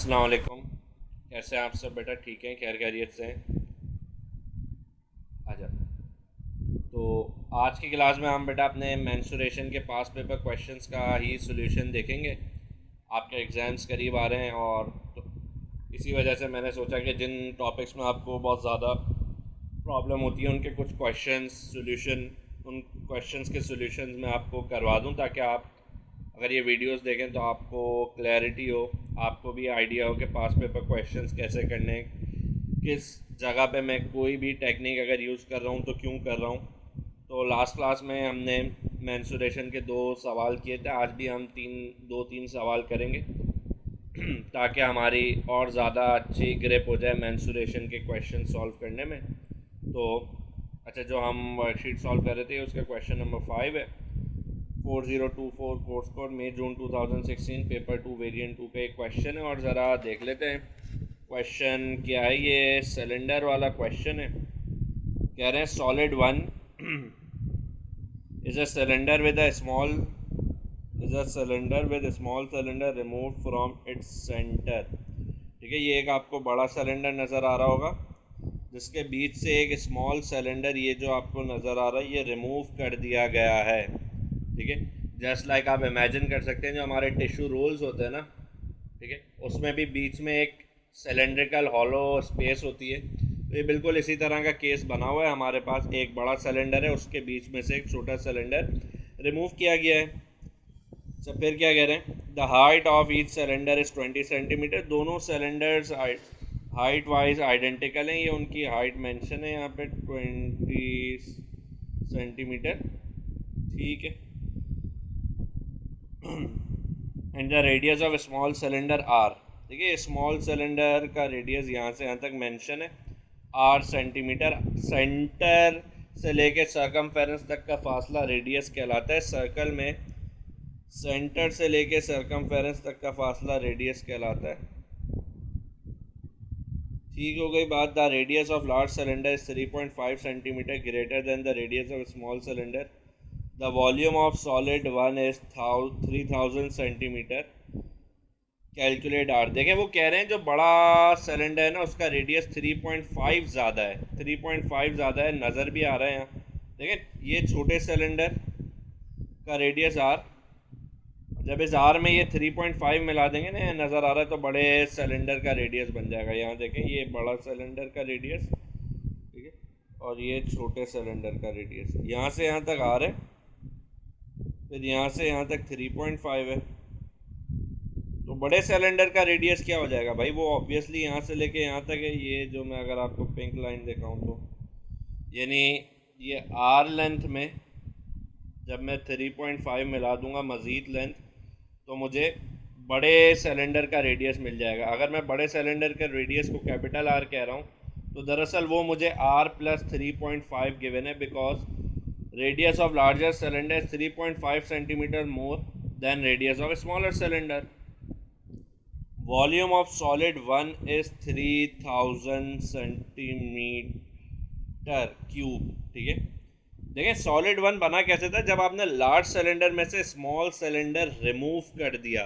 अस्सलाम वालेकुम। कैसे हैं आप सब बेटा? ठीक हैं? खैर खैरियत से हैं? आजा। तो आज की क्लास में हम बेटा अपने मेंस्ट्रुएशन के पास पेपर क्वेश्चंस का ही सॉल्यूशन देखेंगे। आपके एग्ज़ाम्स करीब आ रहे हैं और तो इसी वजह से मैंने सोचा कि जिन टॉपिक्स में आपको बहुत ज़्यादा प्रॉब्लम होती है उनके कुछ उन क्वेश्चंस के सॉल्यूशंस मैं आपको करवा दूं, ताकि आप अगर ये वीडियोस देखें तो आपको क्लैरिटी हो, आपको भी आइडिया हो कि पास पेपर क्वेश्चंस कैसे करने हैं, किस जगह पे मैं कोई भी टेक्निक अगर यूज़ कर रहा हूँ तो क्यों कर रहा हूँ। तो लास्ट क्लास में हमने मेंस्ट्रुएशन के 2 सवाल किए थे, आज भी हम 3 सवाल करेंगे ताकि हमारी और ज़्यादा अच्छी ग्रिप हो जाए मेंस्ट्रुएशन के क्वेश्चन सॉल्व करने में। तो अच्छा, जो हम वर्कशीट सॉल्व कर रहे थे उसका क्वेश्चन नंबर 5 है। 4024 कोर्स कोड मई जून 2016 पेपर 2 वेरिएंट 2 का एक क्वेश्चन है और ज़रा देख लेते हैं क्वेश्चन क्या है। ये सिलेंडर वाला क्वेश्चन है। कह रहे हैं solid one is a cylinder with a small cylinder remove from its centre. ठीक है, ये एक आपको बड़ा सिलेंडर नज़र आ रहा होगा जिसके बीच से एक स्मॉल सिलेंडर, ये जो आपको नज़र आ रहा है, ये रिमूव कर दिया गया है। ठीक है, जस्ट लाइक आप इमेजिन कर सकते हैं जो हमारे टिश्यू रोल्स होते हैं ना, ठीक है, उसमें भी बीच में एक सिलेंड्रिकल हॉलो स्पेस होती है। तो ये बिल्कुल इसी तरह का केस बना हुआ है। हमारे पास एक बड़ा सिलेंडर है, उसके बीच में से एक छोटा सिलेंडर रिमूव किया गया है। तो फिर क्या कह रहे हैं, the height of each cylinder is 20 centimetre. दोनों सिलेंडर्स हाइट वाइज आइडेंटिकल हैं, ये उनकी हाइट मेंशन है यहाँ पे 20 सेंटीमीटर। ठीक है, and the radius of small cylinder R. देखिए, स्मॉल सिलेंडर का रेडियस यहाँ से यहाँ तक मेंशन है आर सेंटीमीटर। सेंटर से लेके सर्कमफेरेंस तक का फासला रेडियस कहलाता है। सर्कल में सेंटर से लेके सर्कमफेरेंस तक का फासला रेडियस कहलाता है। ठीक हो गई बात। The radius of large cylinder is 3.5 centimetre greater than the radius of small cylinder. The volume of solid one is 3000 centimetre. Calculate R. देखें, वो कह रहे हैं जो बड़ा सिलेंडर है ना उसका रेडियस 3.5 ज़्यादा है, 3.5 ज़्यादा है, नज़र भी आ रहा है यहाँ। देखें, ये छोटे सिलेंडर का रेडियस आर, जब इस आर में ये 3.5 मिला देंगे ना, नज़र आ रहा है, तो बड़े सिलेंडर का रेडियस बन जाएगा। यहाँ देखें, ये बड़ा सिलेंडर का रेडियस, ठीक है, और ये छोटे सिलेंडर का रेडियस। यहाँ से यहाँ तक आर है, फिर यहाँ से यहाँ तक 3.5 है, तो बड़े सिलेंडर का रेडियस क्या हो जाएगा भाई? वो ऑब्वियसली यहाँ से लेके यहाँ तक है। ये जो मैं अगर आपको पिंक लाइन दिखाऊँ तो यानी ये आर लेंथ में जब मैं 3.5 मिला दूंगा मज़ीद लेंथ, तो मुझे बड़े सिलेंडर का रेडियस मिल जाएगा। अगर मैं बड़े सिलेंडर के रेडियस को कैपिटल आर कह रहा हूँ तो दरअसल वो मुझे आर प्लस 3.5 गिवन है, because radius of larger cylinder is 3.5 centimetre more than radius of smaller cylinder. Volume of solid one is 3000 centimetre cube. ठीक है, देखें सॉलिड वन बना कैसे था, जब आपने लार्ज सिलेंडर में से स्मॉल सिलेंडर रिमूव कर दिया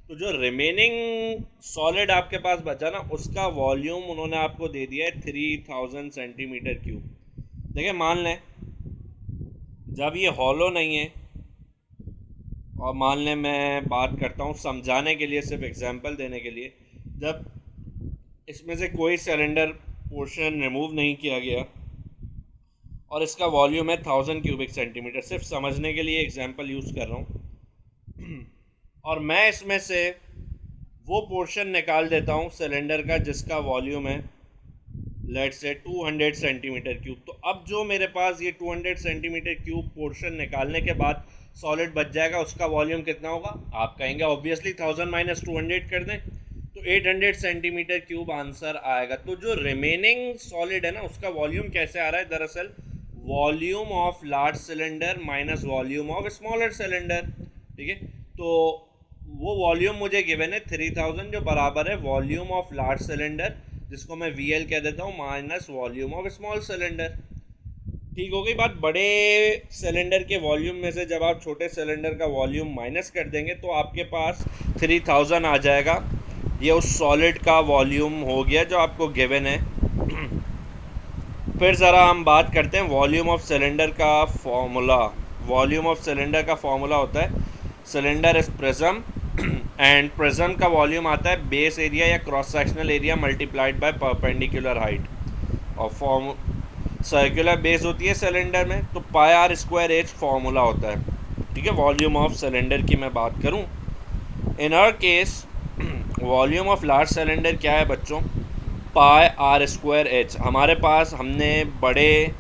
तो जो रिमेनिंग सॉलिड आपके पास बचा ना, उसका वॉल्यूम उन्होंने आपको दे दिया है 3000 सेंटीमीटर क्यूब। देखिए, मान लें जब ये हॉलो नहीं है, और मान लें मैं बात करता हूँ समझाने के लिए, सिर्फ एग्जांपल देने के लिए, जब इसमें से कोई सिलेंडर पोर्शन रिमूव नहीं किया गया और इसका वॉल्यूम है 1000 क्यूबिक सेंटीमीटर, सिर्फ समझने के लिए एग्जांपल यूज़ कर रहा हूँ, और मैं इसमें से वो पोर्शन निकाल देता हूँ सिलेंडर का जिसका वॉल्यूम है लेट्स से 200 सेंटीमीटर क्यूब। तो अब जो मेरे पास ये 200 सेंटीमीटर क्यूब पोर्शन निकालने के बाद सॉलिड बच जाएगा, उसका वॉल्यूम कितना होगा? आप कहेंगे ऑब्वियसली 1000 माइनस 200 कर दें तो 800 सेंटीमीटर क्यूब आंसर आएगा। तो जो रिमेनिंग सॉलिड है ना उसका वॉल्यूम कैसे आ रहा है? दरअसल volume of large cylinder minus volume of smaller cylinder. ठीक है, तो वो वॉल्यूम मुझे गिवन है 3000, जो बराबर है वॉल्यूम ऑफ लार्ज सिलेंडर, जिसको मैं VL कह देता हूँ, minus volume of small cylinder. ठीक हो गई बात। बड़े सिलेंडर के वॉल्यूम में से जब आप छोटे सिलेंडर का वॉल्यूम माइनस कर देंगे तो आपके पास 3000 आ जाएगा। ये उस सॉलिड का वॉल्यूम हो गया जो आपको गिवन है। फिर ज़रा हम बात करते हैं वॉल्यूम ऑफ सिलेंडर का फॉर्मूला। वॉल्यूम ऑफ सिलेंडर का फॉर्मूला होता है cylinder is prism and prism का वॉल्यूम आता है बेस एरिया या cross sectional area multiplied by perpendicular height. और फॉर्म सर्कुलर बेस होती है सिलेंडर में, तो पाई आर स्क्वायर एच फॉर्मूला होता है। ठीक है, वॉल्यूम ऑफ सिलेंडर की मैं बात करूं, in our case volume of large cylinder क्या है बच्चों, पाई आर स्क्वायर एच। हमारे पास हमने बड़े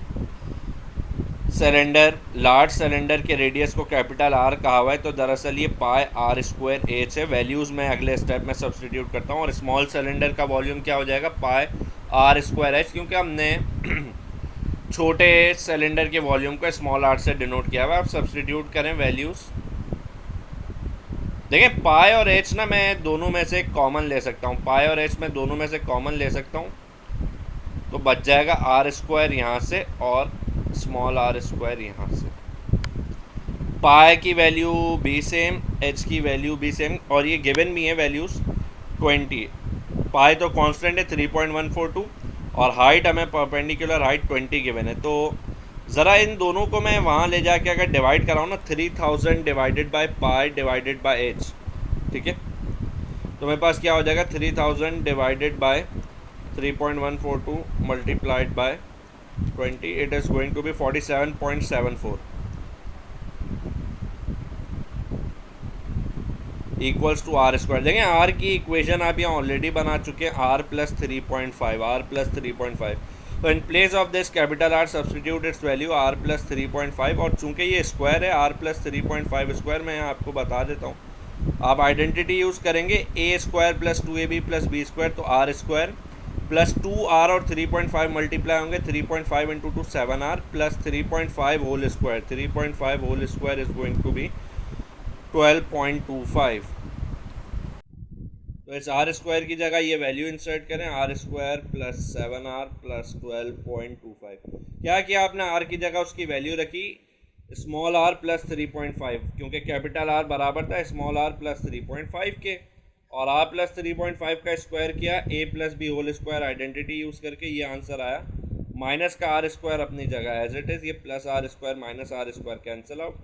सिलेंडर लार्ज सिलेंडर के रेडियस को कैपिटल आर कहा हुआ है, तो दरअसल ये पाई आर स्क्वायर एच है। वैल्यूज़ मैं अगले स्टेप में सब्सटीट्यूट करता हूँ। और स्मॉल सिलेंडर का वॉल्यूम क्या हो जाएगा, पाई आर स्क्वायर एच, क्योंकि हमने छोटे सिलेंडर के वॉल्यूम को स्मॉल आर से डिनोट किया हुआ है। आप सब्सटीट्यूट करें वैल्यूज़, देखें पाई और एच ना मैं दोनों में से कॉमन ले सकता हूँ, पाई और एच मैं दोनों में से कॉमन ले सकता हूँ, तो बच जाएगा आर स्क्वायर यहाँ से और स्मॉल आर स्क्वायर यहाँ से। पाई की वैल्यू भी सेम, एच की वैल्यू भी सेम, और ये गिवन भी है वैल्यूज़ 20। पाई तो कांस्टेंट है 3.142 और हाइट हमें परपेंडिकुलर हाइट 20 गिवन है। तो ज़रा इन दोनों को मैं वहाँ ले जाके अगर डिवाइड कराऊँ ना, 3000 divided by pi divided by H, ठीक है, तो मेरे पास क्या हो जाएगा 3000 divided by 3.142 multiplied by 20, it is going to be 47.74 equals to R square. देखें आर की इक्वेशन आप यहाँ ऑलरेडी बना चुके हैं, आर प्लस 3.5, आर प्लस 3.5। तो in place of this capital R substitute its value R plus 3.5, और चूंकि ये स्क्वायर है आर प्लस 3.5 स्क्वायर, मैं यहाँ आपको बता देता हूँ। आप आइडेंटिटी यूज़ करेंगे a square plus 2ab plus b square, तो आर स्क्वायर प्लस 2r और 3.5 मल्टीप्लाई होंगे, 3.5 into 2 7r plus 3.5 whole square, 3.5 whole square is going to be 12.25। तो इस आर स्क्वायर की जगह ये वैल्यू इंसर्ट करें, r square plus 7r plus 12.25। क्या किया आपने, आर की जगह उसकी वैल्यू रखी स्मॉल आर प्लस 3.5, क्योंकि कैपिटल आर बराबर था स्मॉल आर प्लस 3.5 के, और आर प्लस 3.5 का स्क्वायर किया a plus b whole square identity use करके, ये आंसर आया। माइनस का आर स्क्वायर अपनी जगह एज इट इज़, ये plus r square minus r square cancel out,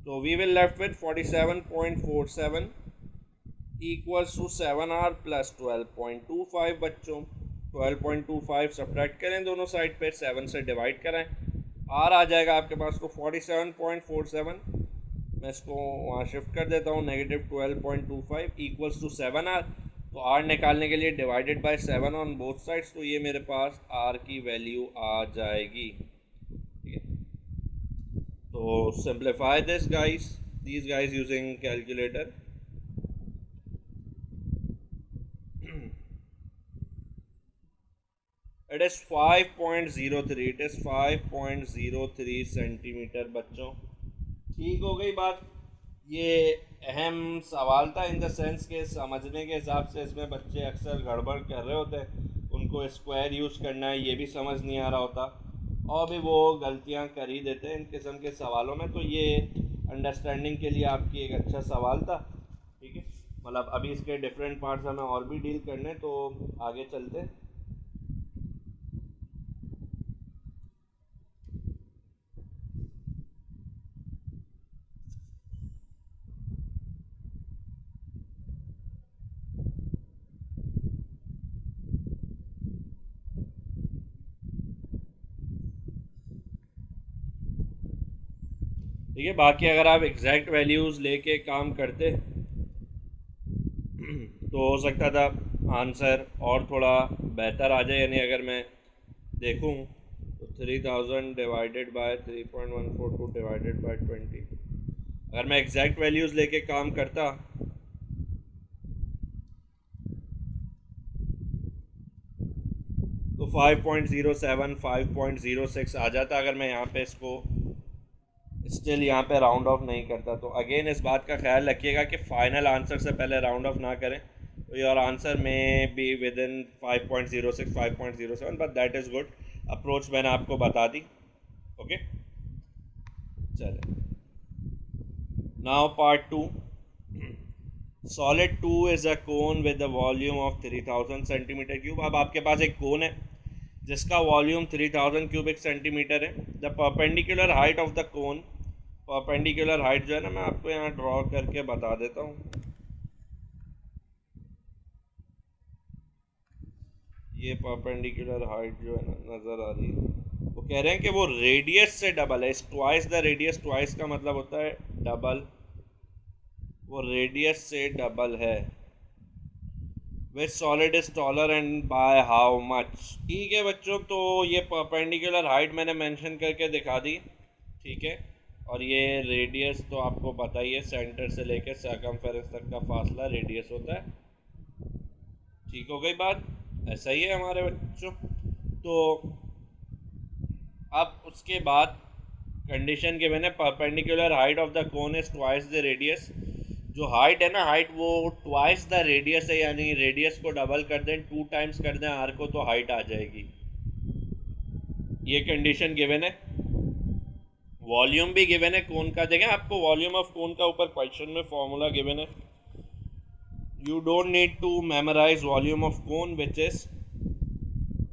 तो we will left with 47.47 equals to 7r plus 12.25। बच्चों 12.25 सब्ट्रैक्ट करें दोनों साइड पे, 7 से डिवाइड करें, r आ जाएगा आपके पास, तो 47.47 मैं इसको वहाँ शिफ्ट कर देता हूँ, नेगेटिव 12.25 इक्वल्स टू 7r। तो r निकालने के लिए divided by 7 on both sides, तो ये मेरे पास r की वैल्यू आ जाएगी। ठीक है, तो simplify this guys, these guys using calculator। It is 5.03, it is 5.03 centimetre बच्चों। ठीक हो गई बात। ये अहम सवाल था इन द सेंस के समझने के हिसाब से इसमें बच्चे अक्सर गड़बड़ कर रहे होते हैं, उनको स्क्वायर यूज़ करना है ये भी समझ नहीं आ रहा होता, और भी वो गलतियां कर ही देते हैं इन किस्म के सवालों में। तो ये अंडरस्टैंडिंग के लिए आपकी एक अच्छा सवाल था। ठीक है, मतलब अभी इसके डिफरेंट पार्ट्स हमें और भी डील करने, तो आगे चलते हैं। ठीक है, बाकी अगर आप एग्जैक्ट वैल्यूज़ लेके काम करते तो हो सकता था आंसर और थोड़ा बेहतर आ जाए। यानी अगर मैं देखूं तो 3000 डिवाइडेड बाय 3.142 डिवाइडेड बाय 20, अगर मैं एग्जैक्ट वैल्यूज़ लेके काम करता तो 5.07 5.06 आ जाता, अगर मैं यहाँ पे इसको स्टिल यहाँ पे राउंड ऑफ नहीं करता। तो अगेन इस बात का ख्याल रखिएगा कि फाइनल आंसर से पहले राउंड ऑफ ना करें, तो योर आंसर में be with in 5.06 5.07, but that is good. Approach मैंने आपको बता दी। ओके, चले now part 2। Solid 2 is a cone with the volume of 3000 centimetre cube. अब आपके पास एक कोन है जिसका वॉल्यूम 3000 क्यूबिक सेंटीमीटर है। The perpendicular height of the cone, perpendicular height जो है ना, मैं आपको यहाँ ड्रॉ करके बता देता हूँ। ये परपेंडिकुलर हाइट जो है ना नज़र आ रही है, वो कह रहे हैं कि वो रेडियस से डबल है। ट्वाइस द रेडियस, ट्वाइस का मतलब होता है डबल, वो रेडियस से डबल है। विच solid is taller and by how much. ठीक है बच्चों, तो ये परपेंडिकुलर हाइट मैंने मेंशन करके दिखा दी, ठीक है। और ये रेडियस तो आपको पता ही है, सेंटर से लेकर सर्कमफेरेंस तक का फासला रेडियस होता है। ठीक हो गई बात, ऐसा ही है हमारे बच्चों। तो अब उसके बाद कंडीशन के मैंने perpendicular height of the cone is twice the radius. जो हाइट है ना, हाइट वो ट्वाइस द रेडियस है, यानी रेडियस को डबल कर दें, 2 टाइम्स कर दें आर को, तो हाइट आ जाएगी। ये कंडीशन गिवन है। वॉल्यूम भी गिवन है कोन का। देखें आपको वॉल्यूम ऑफ कोन का ऊपर क्वेश्चन में फॉर्मूला गिवन है। You don't need to memorise volume of cone which is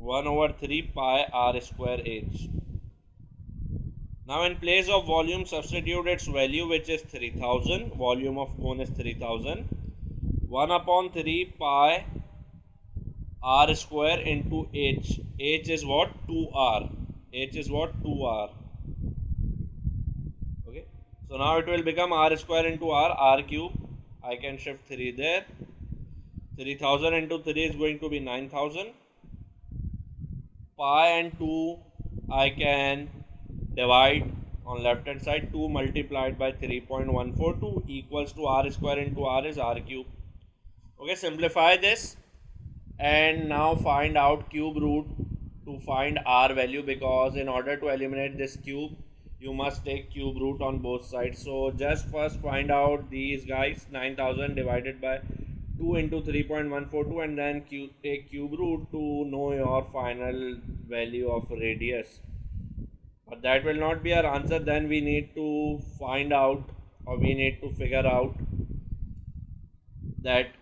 1/3 pi are square H. Now in place of volume substitute its value, which is 3000. Volume of cone is 3000. 1/3 pi r square into h. H is what? 2r. H is what? 2r. Okay. So now it will become r square into r cube. I can shift 3 there. 3000 into 3 is going to be 9000. Pi and 2 I can divide on left hand side. 2 multiplied by 3.142 equals to r square into r is r cube. Okay, simplify this and now find out cube root to find r value, because in order to eliminate this cube you must take cube root on both sides. So just first find out these guys, 9000 divided by 2 into 3.142, and then take cube root to know your final value of radius. But that will not be our answer. Then we need to find out, or we need to figure out that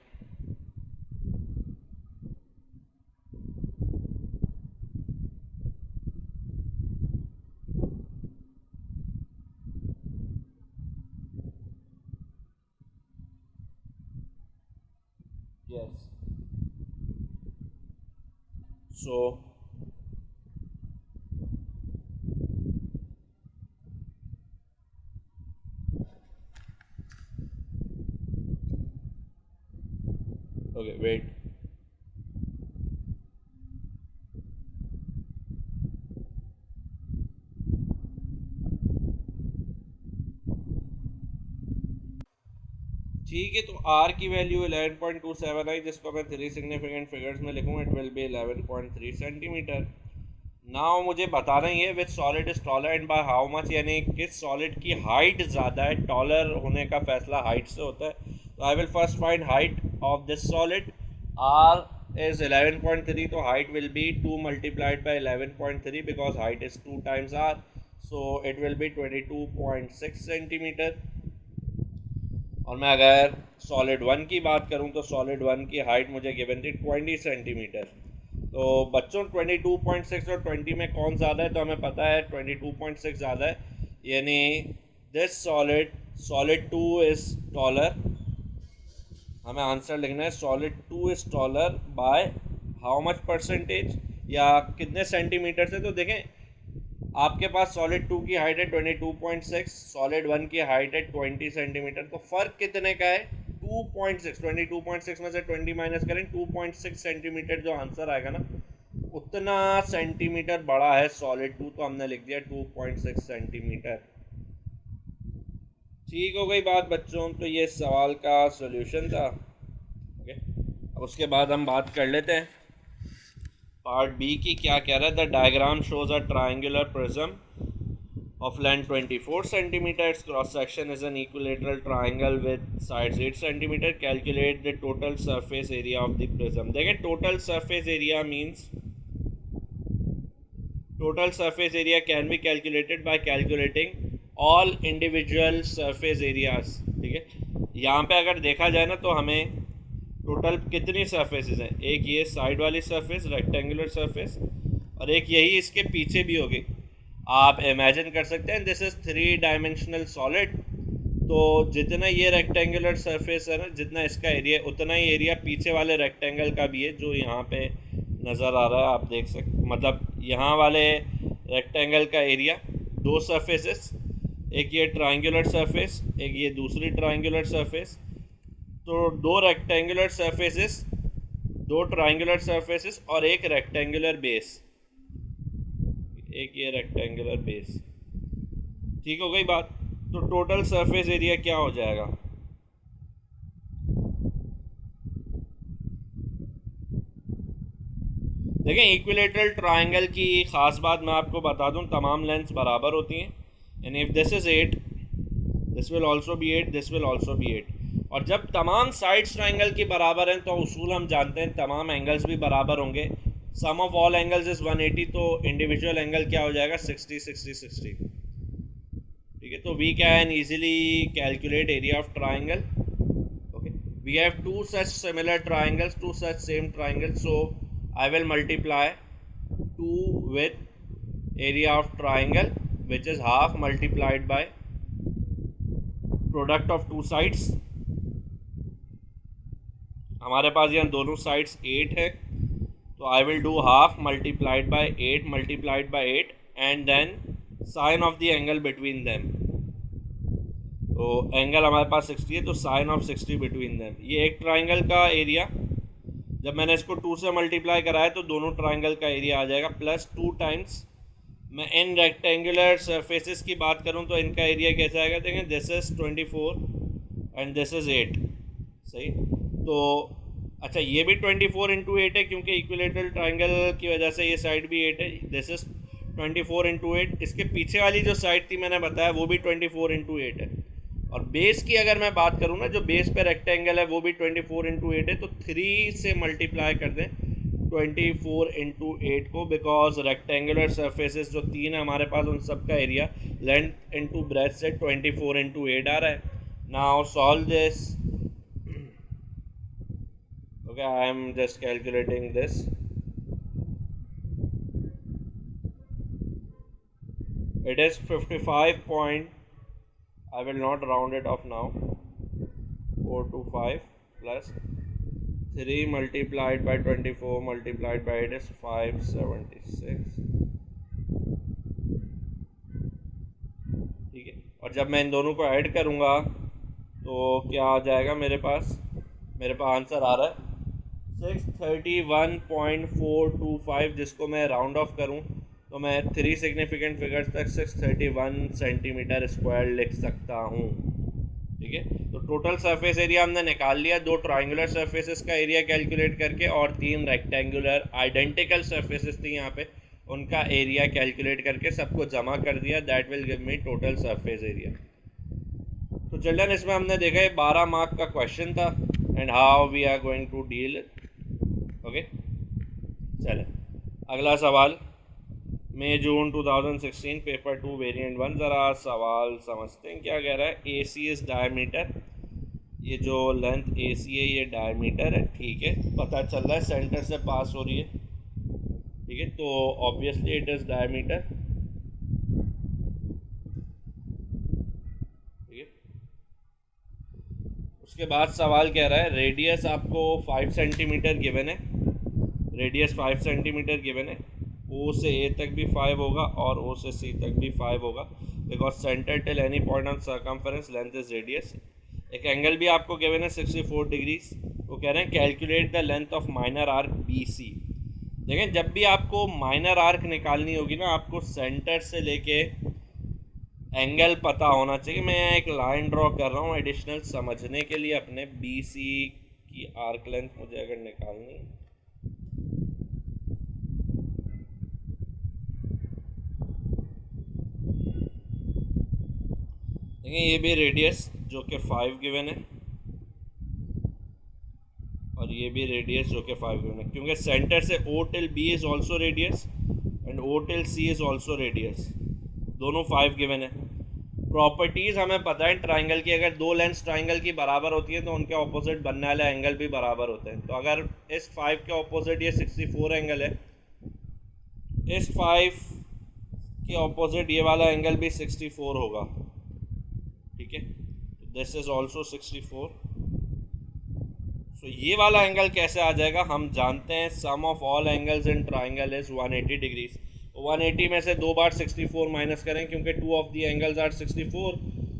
yes. So okay, wait. ठीक है, तो r की value 11.27 आई, जिसको मैं 3 significant figures में लिखूँ, it will be 11.3 centimetre. Now मुझे बताना ही है विच solid is taller and by how much, यानी किस सॉलिड की हाइट ज़्यादा है। टॉलर होने का फैसला हाइट से होता है। तो आई will first find height of this solid. r is 11.3, तो height will be 2 multiplied by 11.3 because height is 2 times r, so it will be 22.6 centimetre. और मैं अगर सॉलिड 1 की बात करूं तो सॉलिड 1 की हाइट मुझे गिवन थी 20 सेंटीमीटर। तो बच्चों 22.6 और 20 में कौन ज़्यादा है, तो हमें पता है 22.6 ज़्यादा है, यानी दिस सॉलिड 2 इज़ टॉलर। हमें आंसर लिखना है solid 2 is taller by how much percentage, या कितने सेंटीमीटर से। तो देखें आपके पास सॉलिड 2 की हाइट है 22.6, सॉलिड 1 की हाइट है 20 सेंटीमीटर। तो फ़र्क कितने का है? 2.6। 22.6 में से 20 माइनस करें, 2.6 सेंटीमीटर जो आंसर आएगा ना, उतना सेंटीमीटर बड़ा है सॉलिड 2, तो हमने लिख दिया 2.6 सेंटीमीटर। ठीक हो गई बात बच्चों, तो ये सवाल का सॉल्यूशन था। ओके, अब उसके बाद हम बात कर लेते हैं पार्ट बी की। क्या कह रहा है? The diagram shows a triangular prism of length 24 centimeter. Its cross section is an equilateral triangle with sides 8 centimeter. Calculate the total surface area of the prism. देखें total surface area means total surface area can be calculated by calculating all individual surface areas. ठीक है, यहाँ पे अगर देखा जाए ना तो हमें टोटल कितनी सरफेसेस हैं, एक ये साइड वाली सरफेस रेक्टेंगुलर सरफेस और एक यही इसके पीछे भी होगी। आप इमेजिन कर सकते हैं दिस इज 3 डायमेंशनल सॉलिड, तो जितना ये रेक्टेंगुलर सरफेस है ना, जितना इसका एरिया उतना ही एरिया पीछे वाले रेक्टेंगल का भी है जो यहाँ पे नज़र आ रहा है। आप देख सकते मतलब यहाँ वाले रेक्टेंगल का एरिया, दो सरफेसेस, एक ये ट्रायंगुलर सरफेस, एक ये दूसरी ट्रायंगुलर सरफेस, तो दो रेक्टेंगुलर सरफेसेस, दो ट्रायंगुलर सरफेसेस और एक रेक्टेंगुलर बेस, एक ये रेक्टेंगुलर बेस। ठीक हो गई बात। तो टोटल सरफेस एरिया क्या हो जाएगा, देखें इक्विलेटरल ट्रायंगल की खास बात मैं आपको बता दूं, तमाम लेंथ्स बराबर होती हैं। And if this is 8 this will also be 8, this will also be 8। और जब तमाम साइड्स ट्रायंगल की बराबर हैं तो उसूल हम जानते हैं तमाम एंगल्स भी बराबर होंगे। सम ऑफ ऑल एंगल्स इज 180, तो इंडिविजुअल एंगल क्या हो जाएगा 60 60 60। ठीक है, तो we can easily calculate area of triangle. Okay, we have two such similar triangles, two such same triangles, so I will multiply 2 with area of triangle which is half multiplied by product of two sides। हमारे पास यहाँ दोनों sides 8 है, तो I will do half multiplied by 8 multiplied by 8 and then sine of the angle between them। तो angle हमारे पास 60 है, तो sine of 60 between them। ये एक ट्राइंगल का एरिया, जब मैंने इसको 2 से मल्टीप्लाई कराया तो दोनों ट्रायंगल का एरिया आ जाएगा प्लस 2 टाइम्स। मैं इन रेक्टेंगुलर सरफेसेस की बात करूं तो इनका एरिया कैसा आएगा, देखें this is 24 and this is 8। सही, तो अच्छा ये भी 24 इंटू 8 है क्योंकि इक्विलेटरल ट्रायंगल की वजह से ये साइड भी 8 है। This is 24 into 8। इसके पीछे वाली जो साइड थी मैंने बताया वो भी 24 इंटू 8 है। और बेस की अगर मैं बात करूँ ना, जो बेस पे रेक्टेंगल है वो भी 24 इंटू 8 है, तो 3 से मल्टीप्लाई कर दें 24 इंटू 8 को, बिकॉज रेक्टेंगुलर सरफेसेस जो 3 है हमारे पास उन सब का एरिया लेंथ इंटू ब्रेथ से 24 इंटू 8 आ रहा है। Now solve this. Okay, I am just calculating this. It is 55 I will not round it off now, 425 plus 3 multiplied by 24 multiplied by 8 is 576। ठीक है, और जब मैं इन दोनों को ऐड करूँगा तो क्या आ जाएगा मेरे पास आंसर आ रहा है 631.425, जिसको मैं राउंड ऑफ करूँ तो मैं 3 सिग्निफिकेंट फिगर्स तक 631 सेंटीमीटर स्क्वायर लिख सकता हूँ। ठीक है, तो टोटल सरफेस एरिया हमने निकाल लिया, 2 ट्रायंगुलर सरफेसेस का एरिया कैलकुलेट करके और 3 रेक्टेंगुलर आइडेंटिकल सरफेसेस थी यहाँ पे, उनका एरिया कैलकुलेट करके सबको जमा कर दिया। That will give me total surface area. तो चिल्ड्रन, इसमें हमने देखा ये 12 मार्क का क्वेश्चन था and how we are going to deal. Okay, चले अगला सवाल, मई जून 2016 पेपर 2 वेरिएंट 1। ज़रा सवाल समझते हैं क्या कह रहा है। ए सी इज़ डायमीटर, ये जो लेंथ ए सी है ये डायमीटर है। ठीक है, पता चल रहा है सेंटर से पास हो रही है। ठीक है, तो ऑब्वियसली इट इज़ डायमीटर। ठीक है, उसके बाद सवाल कह रहा है रेडियस आपको 5 सेंटीमीटर गिवन है, रेडियस 5 सेंटीमीटर गिवन है। O से A तक भी 5 होगा और O से C तक भी 5 होगा, because centre till any point on circumference length is radius. एक एंगल भी आपको गिवन है 64 डिग्रीज। वो कह रहे हैं calculate the length of minor arc BC। देखें, जब भी आपको माइनर आर्क निकालनी होगी ना, आपको सेंटर से लेके एंगल पता होना चाहिए। मैं एक लाइन ड्रॉ कर रहा हूँ एडिशनल समझने के लिए अपने। BC की आर्क लेंथ मुझे अगर निकालनी है, ये भी रेडियस जो कि 5 गिवन है और ये भी रेडियस जो कि 5 गिवन है, क्योंकि सेंटर से O till B is also radius and O till C is also radius, दोनों 5 गिवन है। प्रॉपर्टीज हमें पता है ट्राइंगल की, अगर दो लेंथ ट्राइंगल की बराबर होती है तो उनके ऑपोजिट बनने वाले एंगल भी बराबर होते हैं। तो अगर इस 5 के ऑपोजिट ये 64 एंगल है, इस 5 के ऑपोजिट ये वाला एंगल भी 64 होगा, ठीक है। This is also 64। सो ये वाला एंगल कैसे आ जाएगा, हम जानते हैं sum of all angles in triangle is 180 degrees. 180 में से 2 बार 64 माइनस करें, क्योंकि 2 of the angles are 64,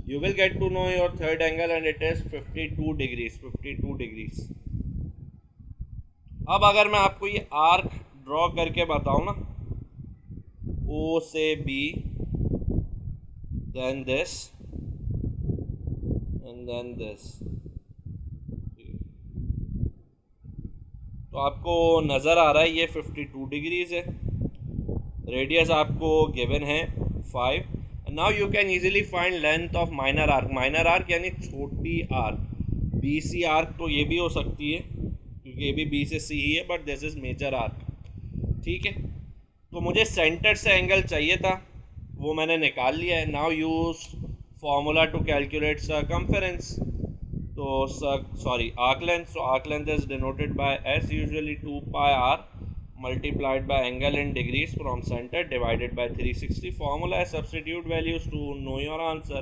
you will get to know your third angle and it is 52 degrees. 52 degrees. अब अगर मैं आपको ये आर्क ड्रॉ करके बताऊं ना, O से B, then this and then this, तो आपको नज़र आ रहा है ये 52 डिग्रीज है। रेडियस आपको गिवन है 5। Now you can easily find length of minor arc. Minor arc यानी छोटी आर्क। बी सी आर्क तो ये भी हो सकती है, क्योंकि ये भी बी से सी ही है, but this is major arc, ठीक है। तो मुझे सेंटर से एंगल चाहिए था, वो मैंने निकाल लिया है। Now use formula to calculate circumference. तो arc length. So arc length is denoted by s, usually 2 pi r multiplied by angle in degrees from center divided by 360. Formula is substitute values to know your answer.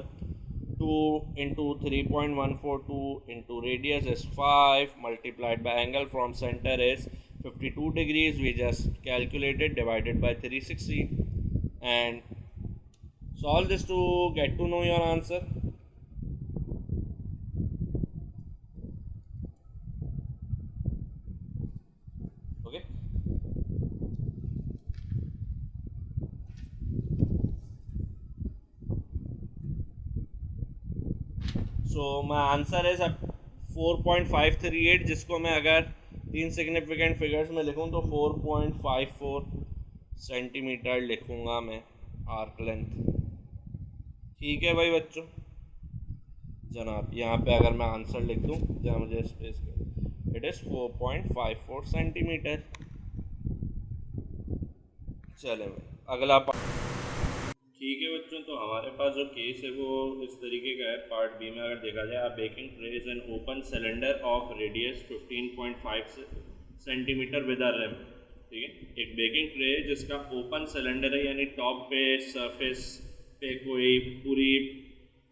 2 into 3.142 into radius is 5 multiplied by angle from center is 52 degrees. We just calculated, divided by 360 and solve this to get to know your answer. Okay. So my answer is 4.538, जिसको मैं अगर 3 significant figures में लिखूँ तो 4.54 centimetre लिखूँगा मैं arc length, ठीक है भाई बच्चों। जनाब यहाँ पे अगर मैं आंसर लिख दूँ, जहाँ मुझे स्पेस कर, इट इज़ 4.54 सेंटीमीटर। चले भाई अगला ठीक है बच्चों, तो हमारे पास जो केस है वो इस तरीके का है। पार्ट बी में अगर देखा जाए, आप baking tray is an open cylinder of radius 15.5 centimetre with a rim, ठीक है। एक बेकिंग ट्रे जिसका ओपन सिलेंडर है, यानी टॉप पे सरफेस पे कोई पूरी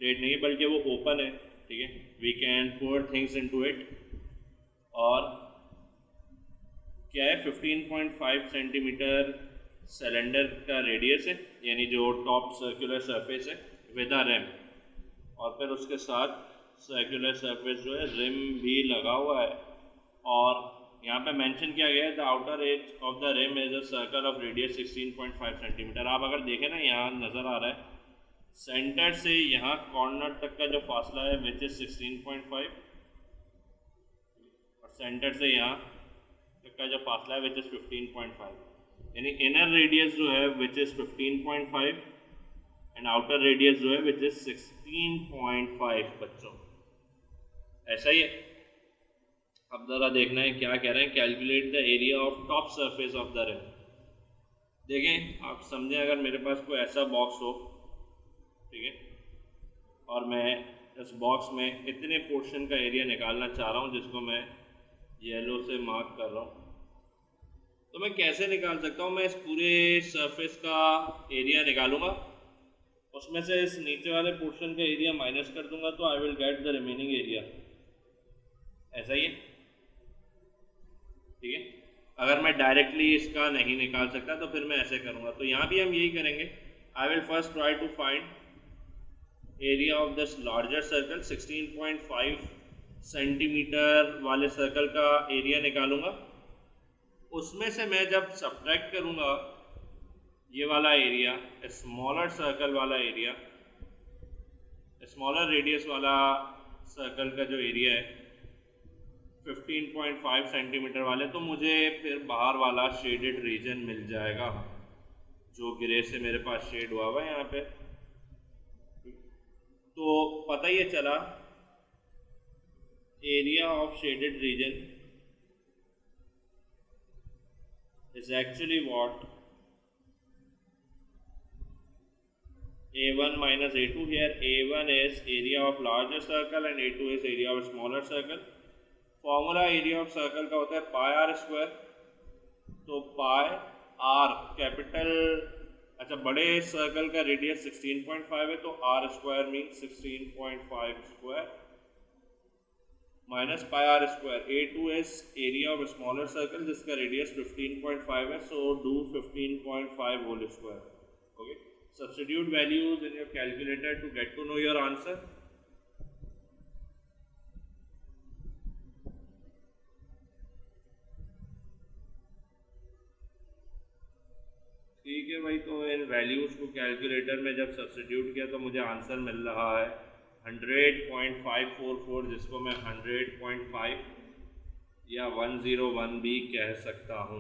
प्लेट नहीं है, बल्कि वो ओपन है, ठीक है। We can put things into it, और क्या है 15.5 सेंटीमीटर सिलेंडर का रेडियस है, यानी जो टॉप सर्कुलर सरफेस है विद अ रिम, और फिर उसके साथ सर्कुलर सरफेस जो है रिम भी लगा हुआ है। और यहाँ पे मेंशन किया गया है the outer edge of the rim is a circle of radius 16.5 centimetre. आप अगर देखें ना, यहाँ नज़र आ रहा है सेंटर से यहाँ कॉर्नर तक का जो फासला है विच इज 16.5, और सेंटर से यहाँ तक का जो फासला है विच इज 15.5, यानी इनर रेडियस जो है which is 15.5 and outer radius जो है विच इज़ 16.5 बच्चों, ऐसा ही है। अब ज़रा देखना है क्या कह रहे हैं, calculate the area of top surface of the rim. देखें, आप समझें अगर मेरे पास कोई ऐसा बॉक्स हो, ठीक है, और मैं इस बॉक्स में इतने पोर्शन का एरिया निकालना चाह रहा हूँ, जिसको मैं येलो से मार्क कर रहा हूँ, तो मैं कैसे निकाल सकता हूँ? मैं इस पूरे सरफेस का एरिया निकालूंगा, उसमें से इस नीचे वाले पोर्शन का एरिया माइनस कर दूंगा, तो I will get the remaining area, ऐसा ही है, ठीक है। अगर मैं डायरेक्टली इसका नहीं निकाल सकता तो फिर मैं ऐसे करूँगा। तो यहाँ भी हम यही करेंगे, I will first try to find area of this larger circle. 16.5 centimetre वाले सर्कल का एरिया निकालूंगा, उसमें से मैं जब सब्ट्रैक्ट करूँगा ये वाला एरिया, स्मॉलर सर्कल वाला एरिया, स्मॉलर रेडियस वाला सर्कल का जो एरिया है 15.5 सेंटीमीटर वाले, तो मुझे फिर बाहर वाला शेडेड रीजन मिल जाएगा, जो ग्रे से मेरे पास शेड हुआ हुआ है यहाँ पे। तो पता ही चला area of shaded region is actually what A1 minus A2 here. A1 is area of larger circle and A2 is area of smaller circle. Formula area of circle का होता है पाई आर स्क्वायर. तो पाई आर कैपिटल, अच्छा बड़े circle का radius 16.5 है तो are square mean 16.5 square minus pi are square. A2 is area of smaller circle जिसका रेडियस 15.5 है, so do 15.5 whole square. Okay, substitute values in your calculator to get to know your answer. ठीक है भाई, तो इन values को calculator में जब substitute किया तो मुझे आंसर मिल रहा है 100.544, जिसको मैं 100.5 या 101 भी कह सकता हूँ.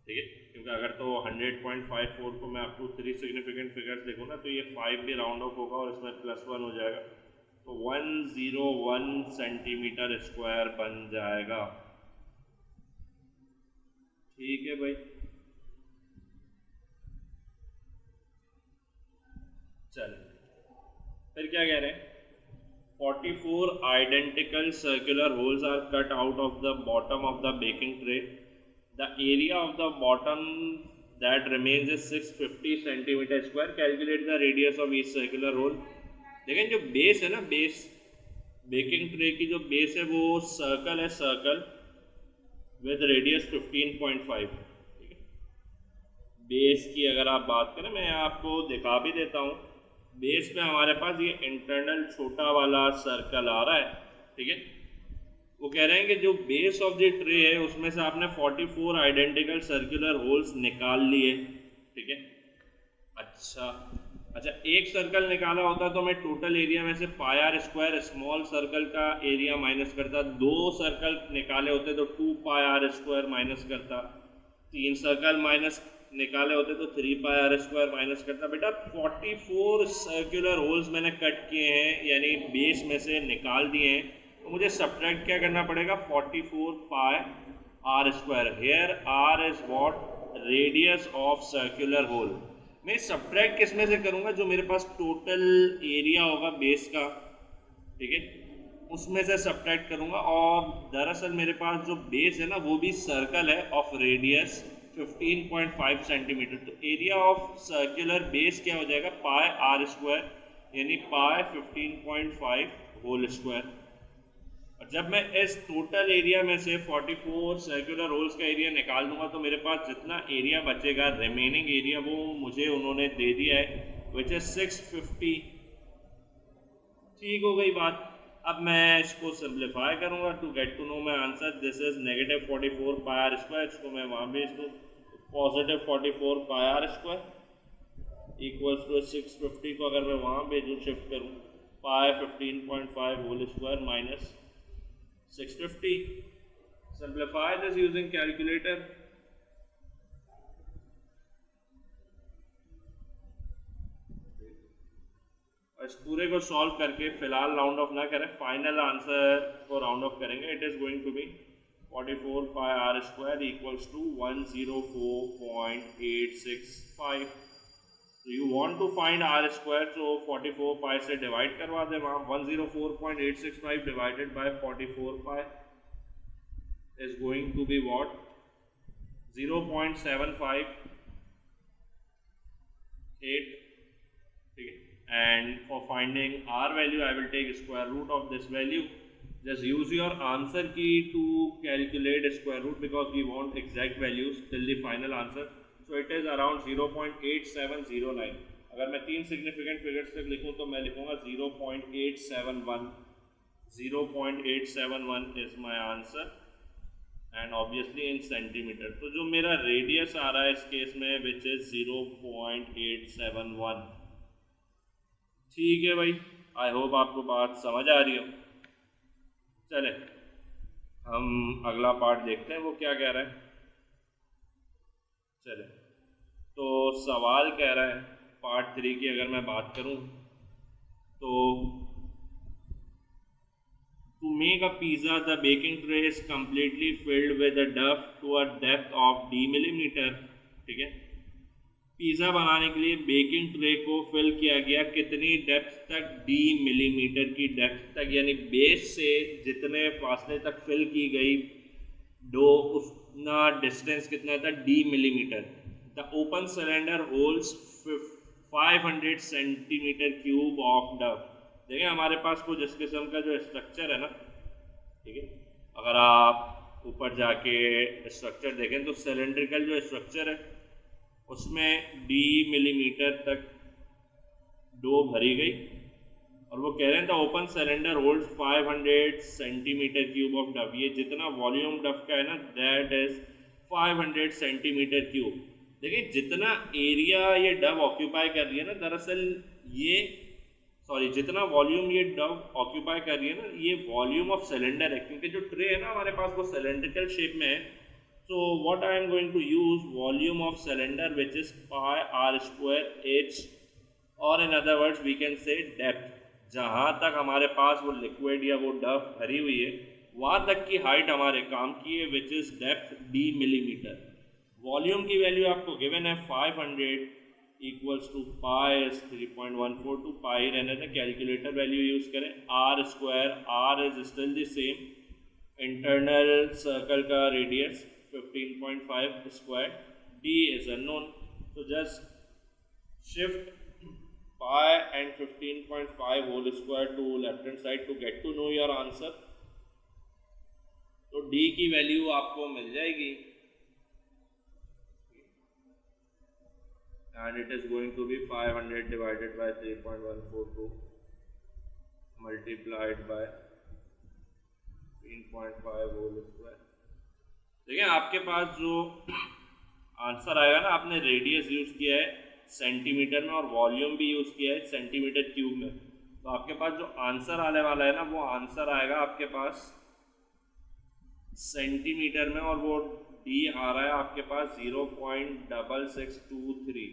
ठीक है, क्योंकि अगर तो 100.54 को मैं आपको 3 सिग्निफिकेंट फिगर्स देखूँ ना तो ये 5 भी राउंड ऑफ होगा और इसमें +1 हो जाएगा, तो 101 सेंटीमीटर स्क्वायर बन जाएगा. ठीक है भाई, चल फिर क्या कह रहे हैं. 44 identical circular holes are cut out of the bottom of the baking tray. The area of the bottom that remains is 650 centimeter square. Calculate the radius of each circular hole. लेकिन जो बेस है ना, base baking tray की जो base है वो circle है, circle with radius 15.5. ठीक है, बेस की अगर आप बात करें, मैं आपको दिखा भी देता हूँ. बेस पे हमारे पास ये इंटरनल छोटा वाला सर्कल आ रहा है. ठीक है, वो कह रहे हैं कि जो बेस ऑफ द ट्रे है उसमें से आपने 44 आइडेंटिकल सर्कुलर होल्स निकाल लिए. ठीक है, अच्छा एक सर्कल निकाला होता तो मैं टोटल एरिया में से पाई आर स्क्वायर स्मॉल सर्कल का एरिया माइनस करता. 2 सर्कल निकाले होते तो 2 पाई आर स्क्वायर माइनस करता. 3 सर्कल माइनस निकाले होते तो 3 पाई आर स्क्वायर माइनस करता. बेटा 44 सर्कुलर होल्स मैंने कट किए हैं, यानी बेस में से निकाल दिए हैं, तो मुझे सब्ट्रैक्ट क्या करना पड़ेगा, 44 pi are square. Here r is what, radius of circular hole. मैं सब्ट्रैक्ट किस में से करूँगा, जो मेरे पास टोटल एरिया होगा बेस का. ठीक है, उसमें से सब्ट्रैक्ट करूँगा. और दरअसल मेरे पास जो बेस है ना वो भी सर्कल है ऑफ रेडियस 15.5 सेंटीमीटर. तो एरिया ऑफ सर्कुलर बेस क्या हो जाएगा, पाई आर स्क्वायर, यानी पाई 15.5 होल स्क्वायर. और जब मैं इस टोटल एरिया में से 44 सर्कुलर होल्स का एरिया निकाल दूंगा तो मेरे पास जितना एरिया बचेगा, रिमेनिंग एरिया, वो मुझे उन्होंने दे दिया है, विच इज 650. ठीक हो गई बात. अब मैं इसको सिंप्लीफाई करूँगा to get to know my answer. This is -44 pi are square. इसको मैं वहाँ भेज दूँ, +44 pi are square equals to 650 को अगर मैं वहाँ भेजूँ, शिफ्ट करूँ, pi 15.5 whole square minus 650. Simplify this using calculator. इस पूरे को सॉल्व करके फिलहाल राउंड ऑफ ना करें, फाइनल आंसर को राउंड ऑफ करेंगे. It is going to be 44 pi are square equals to 104.865. तो you want to find R square, तो 44 पाई से डिवाइड करवा दें. वहाँ 104.865 divided by 44 pi is going to be what, 0.758. ठीक है, and for finding r value I will take square root of this value. Just use your answer key to calculate square root because we want exact values till the final answer. So it is around 0.8709. अगर मैं 3 significant figures तक लिखूँ तो मैं लिखूँगा 0.871. 0.871 is my answer and obviously in centimeter. तो जो मेरा radius आ रहा है इस केस में which is 0.871. ठीक है भाई, आई होप आपको बात समझ आ रही हो. चले हम अगला पार्ट देखते हैं वो क्या कह रहा है. चले, तो सवाल कह रहा है पार्ट 3 की अगर मैं बात करूं तो to make a pizza the baking tray is completely filled with a dough to a depth of d millimetre. ठीक है, पिज़्ज़ा बनाने के लिए बेकिंग ट्रे को फिल किया गया कितनी डेप्थ तक, d मिलीमीटर की डेप्थ तक, यानी बेस से जितने फासले तक फिल की गई डो उतना डिस्टेंस कितना था, d millimetre. The open cylinder holds 500 centimetre cube of Dove. देखिए हमारे पास कुछ इस किस्म का जो स्ट्रक्चर है ना, ठीक है, अगर आप ऊपर जाके स्ट्रक्चर देखें तो सिलेंड्रिकल जो स्ट्रक्चर है उसमें d मिलीमीटर तक डो भरी गई, और वो कह रहे हैं था open cylinder holds 500 centimetre cube of Dove. ये जितना वॉल्यूम डव का है ना, दैट इज 500 सेंटीमीटर क्यूब। देखिए जितना एरिया ये डव ऑक्यूपाई कर रही है ना, दरअसल ये जितना वॉल्यूम ये डव ऑक्यूपाई कर रही है ना, ये वॉल्यूम ऑफ सिलेंडर है, क्योंकि जो ट्रे है ना हमारे पास वो सिलेंड्रिकल शेप में है। So what I am going to use volume of cylinder, which is pi r square h, or in other words we can say depth। जहाँ तक हमारे पास वो लिक्विड या वो डव भरी हुई है वहाँ तक की हाइट हमारे काम की है, which is depth d millimetre. Volume की वैल्यू आपको गिवन है 500 इक्वल्स टू पाई इज 3.142, पाई रहने दें, कैलकुलेटर वैल्यू यूज़ करें, r square, r is still the same, internal circle का radius 15.5 square, d is unknown, so just shift pi and 15.5 whole square to left hand side to get to know your answer। तो d की value आपको मिल जाएगी, and it is going to be 500 divided by 3.142 multiplied by 15.5 whole square। देखिए आपके पास जो answer आएगा ना, आपने रेडियस यूज़ किया है सेंटीमीटर में और वॉल्यूम भी यूज़ किया है सेंटीमीटर क्यूब में, तो आपके पास जो आंसर आने वाला है ना, वो आंसर आएगा आपके पास सेंटीमीटर में, और वो d आ रहा है आपके पास 0.6623।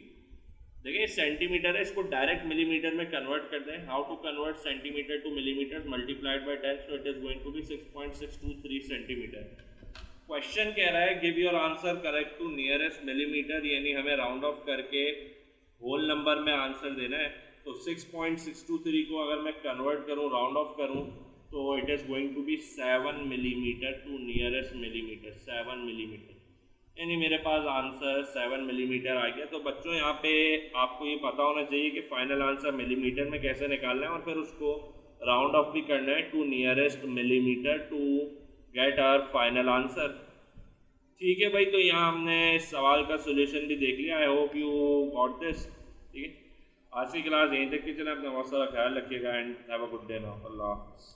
देखिए सेंटीमीटर है, इसको डायरेक्ट मिलीमीटर में कन्वर्ट कर दें। How to convert centimetre to millimetre, multiplied by 10, so it is going to be 6.623 centimetre. Question कह रहा है give your answer correct to nearest millimetre, यानी हमें राउंड ऑफ करके होल नंबर में आंसर देना है। तो 6.623 को अगर मैं कन्वर्ट करूं, राउंड ऑफ करूं, तो it is going to be 7 millimetre to nearest millimetre, 7 millimetre, यानी मेरे पास आंसर 7 मिलीमीटर आ गया। तो बच्चों यहाँ पे आपको ये पता होना चाहिए कि फाइनल आंसर मिलीमीटर में कैसे निकालना है, और फिर उसको राउंड ऑफ भी करना है to nearest millimetre to get our final answer. ठीक है भाई, तो यहाँ हमने इस सवाल का सोल्यूशन भी देख लिया। I hope you got this. ठीक है, आज की क्लास यहीं तक की चले, अपना बहुत सारा ख्याल रखिएगा and have a good day now. अल्लाह हाफ़िज़।